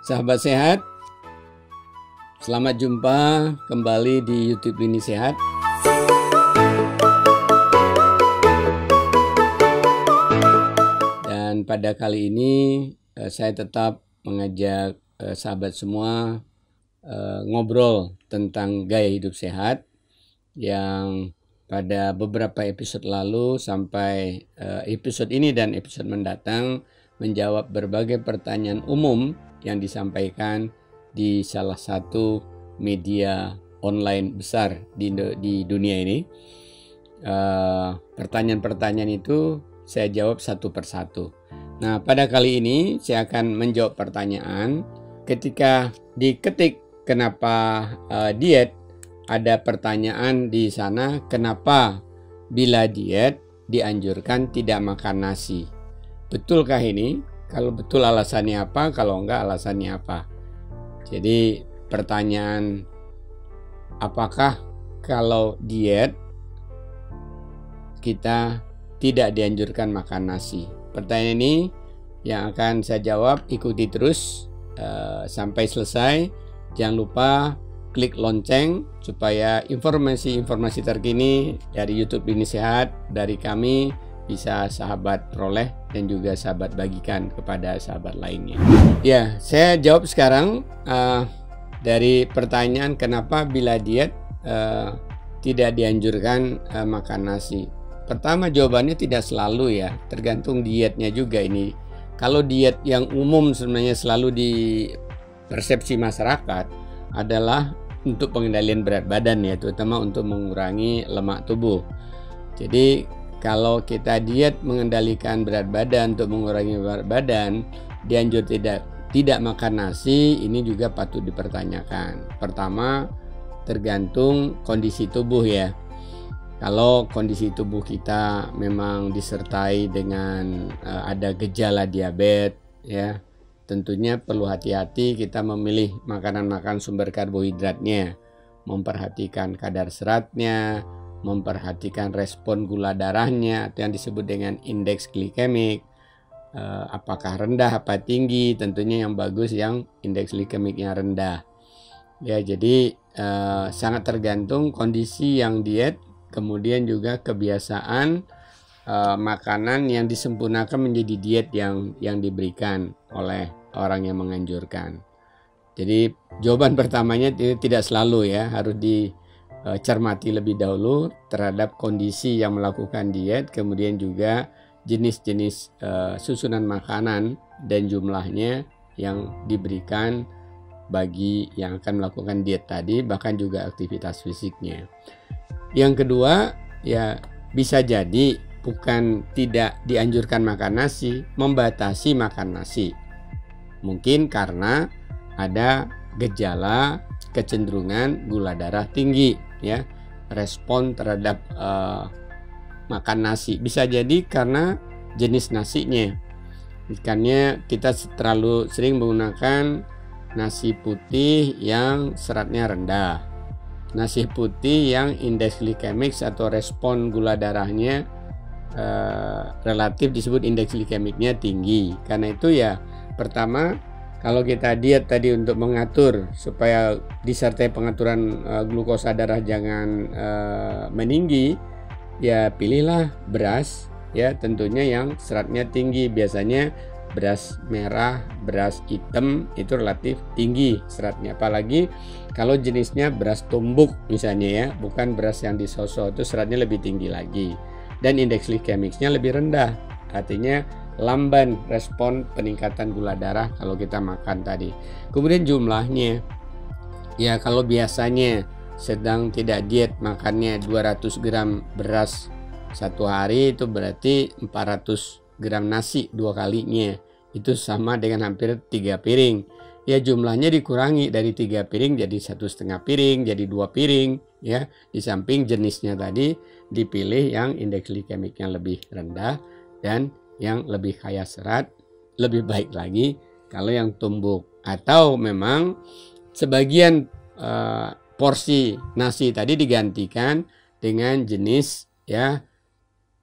Sahabat sehat, selamat jumpa kembali di YouTube Lini Sehat. Dan pada kali ini saya tetap mengajak sahabat semua ngobrol tentang gaya hidup sehat yang pada beberapa episode lalu sampai episode ini dan episode mendatang menjawab berbagai pertanyaan umum yang disampaikan di salah satu media online besar di dunia ini. Pertanyaan-pertanyaan itu saya jawab satu persatu. Nah, pada kali ini saya akan menjawab pertanyaan. Ketika diketik kenapa diet, ada pertanyaan di sana, kenapa bila diet dianjurkan tidak makan nasi? Betulkah ini? Kalau betul alasannya apa? Kalau enggak alasannya apa? Jadi pertanyaan, apakah kalau diet kita tidak dianjurkan makan nasi? Pertanyaan ini yang akan saya jawab, ikuti terus sampai selesai. Jangan lupa klik lonceng supaya informasi-informasi terkini dari YouTube Lini Sehat dari kami bisa sahabat peroleh dan juga sahabat bagikan kepada sahabat lainnya. Ya, saya jawab sekarang dari pertanyaan kenapa bila diet tidak dianjurkan makan nasi. Pertama, jawabannya tidak selalu ya, tergantung dietnya juga ini. Kalau diet yang umum sebenarnya selalu di persepsi masyarakat adalah untuk pengendalian berat badan ya, terutama untuk mengurangi lemak tubuh. Jadi kalau kita diet mengendalikan berat badan untuk mengurangi berat badan, dianjur tidak makan nasi, ini juga patut dipertanyakan. Pertama, tergantung kondisi tubuh ya. Kalau kondisi tubuh kita memang disertai dengan ada gejala diabetes ya, tentunya perlu hati-hati kita memilih makanan-makanan sumber karbohidratnya, memperhatikan kadar seratnya, memperhatikan respon gula darahnya atau yang disebut dengan indeks glikemik, apakah rendah apa tinggi. Tentunya yang bagus yang indeks glikemiknya rendah ya. Jadi sangat tergantung kondisi yang diet, kemudian juga kebiasaan makanan yang disempurnakan menjadi diet yang diberikan oleh orang yang menganjurkan. Jadi jawaban pertamanya tidak selalu ya, harus cermati lebih dahulu terhadap kondisi yang melakukan diet, kemudian juga jenis-jenis susunan makanan dan jumlahnya yang diberikan bagi yang akan melakukan diet tadi, bahkan juga aktivitas fisiknya. Yang kedua ya, bisa jadi bukan tidak dianjurkan makan nasi, membatasi makan nasi. Mungkin karena ada gejala kecenderungan gula darah tinggi ya, respon terhadap makan nasi. Bisa jadi karena jenis nasinya. Ikannya kita terlalu sering menggunakan nasi putih yang seratnya rendah, nasi putih yang indeks glikemik atau respon gula darahnya relatif disebut indeks glikemiknya tinggi. Karena itu ya, pertama, kalau kita diet tadi untuk mengatur supaya disertai pengaturan glukosa darah jangan meninggi, ya pilihlah beras ya, tentunya yang seratnya tinggi. Biasanya beras merah, beras hitam itu relatif tinggi seratnya. Apalagi kalau jenisnya beras tumbuk misalnya ya, bukan beras yang disosok, itu seratnya lebih tinggi lagi. Dan indeks glikemiknya lebih rendah, artinya lamban respon peningkatan gula darah kalau kita makan tadi. Kemudian jumlahnya ya, kalau biasanya sedang tidak diet makannya 200 gram beras satu hari, itu berarti 400 gram nasi dua kalinya, itu sama dengan hampir 3 piring ya. Jumlahnya dikurangi dari 3 piring jadi 1,5 piring, jadi 2 piring ya. Di samping jenisnya tadi dipilih yang indeks glikemiknya lebih rendah dan yang lebih kaya serat. Lebih baik lagi kalau yang tumbuk, atau memang sebagian porsi nasi tadi digantikan dengan jenis ya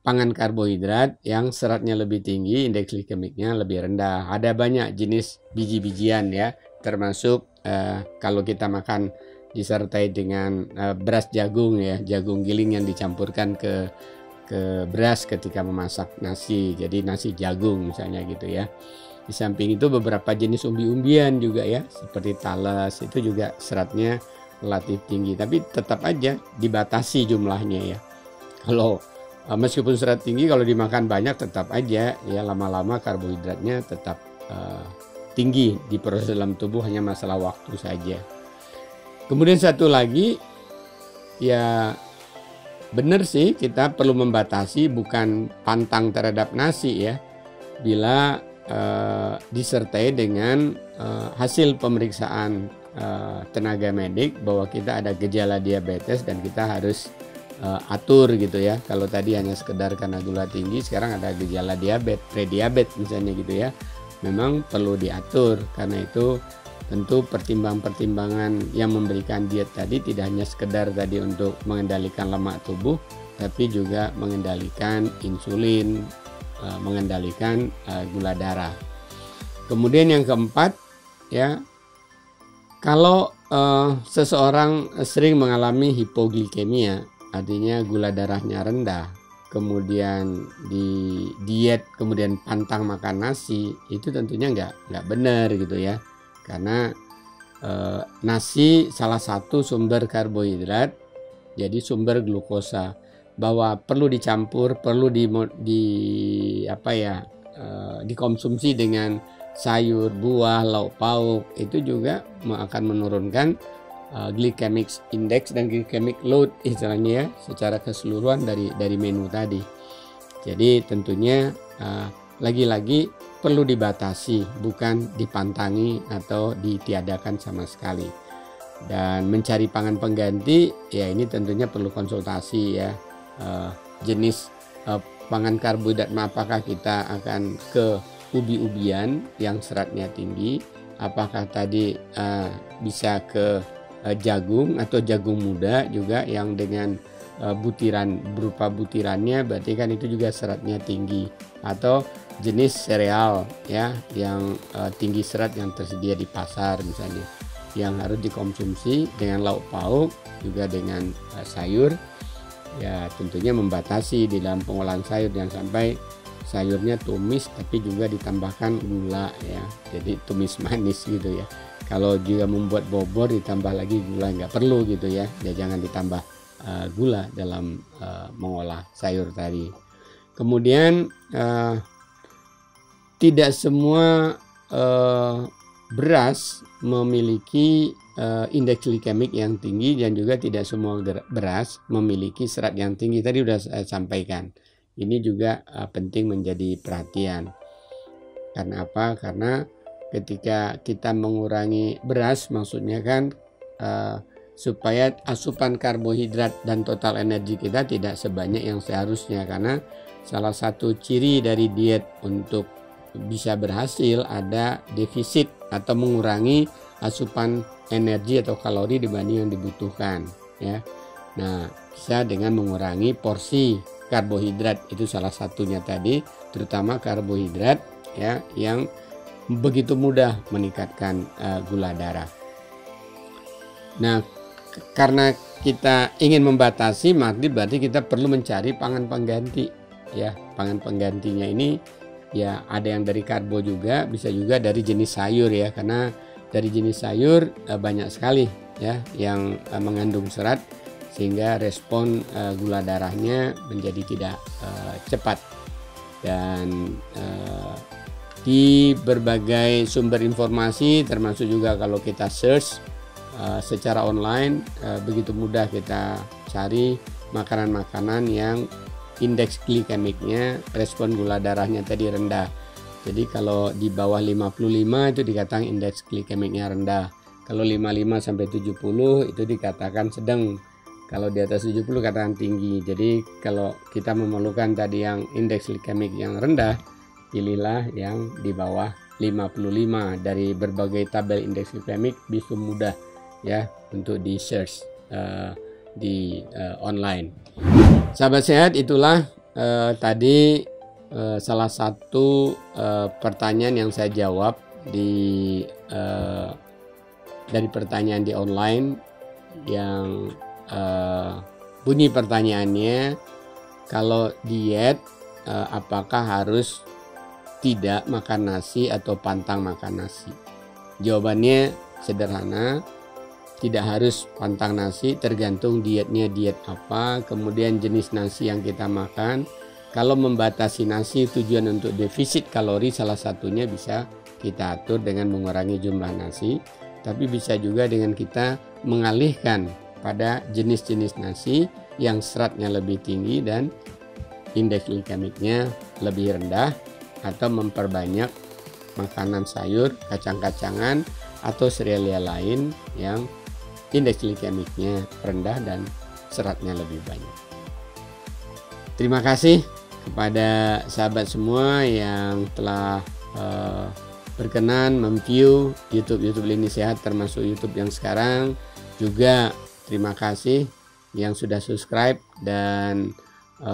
pangan karbohidrat yang seratnya lebih tinggi, indeks glikemiknya lebih rendah. Ada banyak jenis biji-bijian ya, termasuk kalau kita makan disertai dengan beras jagung ya, jagung giling yang dicampurkan ke beras ketika memasak nasi, jadi nasi jagung misalnya gitu ya. Di samping itu beberapa jenis umbi-umbian juga ya, seperti talas, itu juga seratnya relatif tinggi, tapi tetap aja dibatasi jumlahnya ya. Kalau meskipun serat tinggi, kalau dimakan banyak tetap aja ya lama-lama karbohidratnya tetap tinggi di proses dalam tubuh, hanya masalah waktu saja. Kemudian satu lagi ya, benar sih kita perlu membatasi, bukan pantang terhadap nasi ya, bila disertai dengan hasil pemeriksaan tenaga medik bahwa kita ada gejala diabetes dan kita harus atur gitu ya. Kalau tadi hanya sekedar karena gula tinggi, sekarang ada gejala diabetes, prediabetes misalnya gitu ya, memang perlu diatur. Karena itu tentu pertimbangan yang memberikan diet tadi tidak hanya sekedar tadi untuk mengendalikan lemak tubuh, tapi juga mengendalikan insulin, mengendalikan gula darah. Kemudian yang keempat ya, kalau seseorang sering mengalami hipoglikemia, artinya gula darahnya rendah, kemudian di diet, kemudian pantang makan nasi, itu tentunya nggak benar gitu ya. Karena nasi salah satu sumber karbohidrat, jadi sumber glukosa, bahwa perlu dicampur, perlu dikonsumsi dengan sayur, buah, lauk pauk, itu juga akan menurunkan glycemic index dan glycemic load istilahnya ya, secara keseluruhan dari menu tadi. Jadi tentunya lagi-lagi perlu dibatasi, bukan dipantangi atau ditiadakan sama sekali. Dan mencari pangan pengganti ya, ini tentunya perlu konsultasi ya, jenis pangan karbohidrat, apakah kita akan ke ubi-ubian yang seratnya tinggi, apakah tadi bisa ke jagung atau jagung muda juga yang dengan butiran, berupa butirannya, berarti kan itu juga seratnya tinggi, atau jenis sereal ya yang tinggi serat yang tersedia di pasar misalnya, yang harus dikonsumsi dengan lauk pauk juga dengan sayur ya. Tentunya membatasi di dalam pengolahan sayur, jangan sampai sayurnya tumis tapi juga ditambahkan gula ya, jadi tumis manis gitu ya. Kalau juga membuat bobor ditambah lagi gula, nggak perlu gitu ya, jangan ditambah gula dalam mengolah sayur tadi. Kemudian tidak semua beras memiliki indeks glikemik yang tinggi, dan juga tidak semua beras memiliki serat yang tinggi. Tadi sudah saya sampaikan. Ini juga penting menjadi perhatian. Karena apa? Karena ketika kita mengurangi beras, maksudnya kan supaya asupan karbohidrat dan total energi kita tidak sebanyak yang seharusnya. Karena salah satu ciri dari diet untuk bisa berhasil ada defisit atau mengurangi asupan energi atau kalori dibanding yang dibutuhkan ya. Nah, bisa dengan mengurangi porsi karbohidrat, itu salah satunya tadi, terutama karbohidrat ya yang begitu mudah meningkatkan gula darah. Nah, karena kita ingin membatasi, berarti kita perlu mencari pangan pengganti ya. Pangan penggantinya ini ya ada yang dari karbo juga, bisa juga dari jenis sayur ya, karena dari jenis sayur banyak sekali ya yang mengandung serat, sehingga respon gula darahnya menjadi tidak cepat. Dan di berbagai sumber informasi, termasuk juga kalau kita search secara online, begitu mudah kita cari makanan-makanan yang indeks glikemiknya, respon gula darahnya tadi rendah. Jadi kalau di bawah 55 itu dikatakan indeks glikemiknya rendah. Kalau 55 sampai 70 itu dikatakan sedang. Kalau di atas 70 katakan tinggi. Jadi kalau kita memerlukan tadi yang indeks glikemik yang rendah, pilihlah yang di bawah 55. Dari berbagai tabel indeks glikemik bisa mudah ya untuk di search di online. Sahabat sehat, itulah tadi salah satu pertanyaan yang saya jawab dari pertanyaan di online yang bunyi pertanyaannya, kalau diet apakah harus tidak makan nasi atau pantang makan nasi? Jawabannya sederhana, tidak harus pantang nasi, tergantung dietnya diet apa, kemudian jenis nasi yang kita makan. Kalau membatasi nasi tujuan untuk defisit kalori, salah satunya bisa kita atur dengan mengurangi jumlah nasi, tapi bisa juga dengan kita mengalihkan pada jenis-jenis nasi yang seratnya lebih tinggi dan indeks glikemiknya lebih rendah, atau memperbanyak makanan sayur, kacang-kacangan, atau serealia lain yang indeks glikemiknya rendah dan seratnya lebih banyak. Terima kasih kepada sahabat semua yang telah berkenan memview YouTube Lini Sehat, termasuk YouTube yang sekarang. Juga terima kasih yang sudah subscribe dan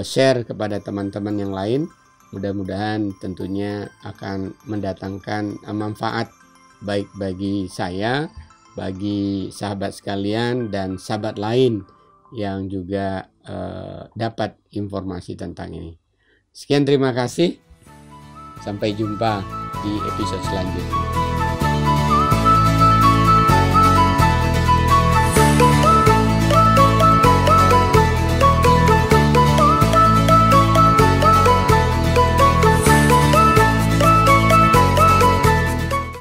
share kepada teman-teman yang lain. Mudah-mudahan tentunya akan mendatangkan manfaat baik bagi saya, bagi sahabat sekalian, dan sahabat lain yang juga dapat informasi tentang ini. Sekian, terima kasih. Sampai jumpa di episode selanjutnya.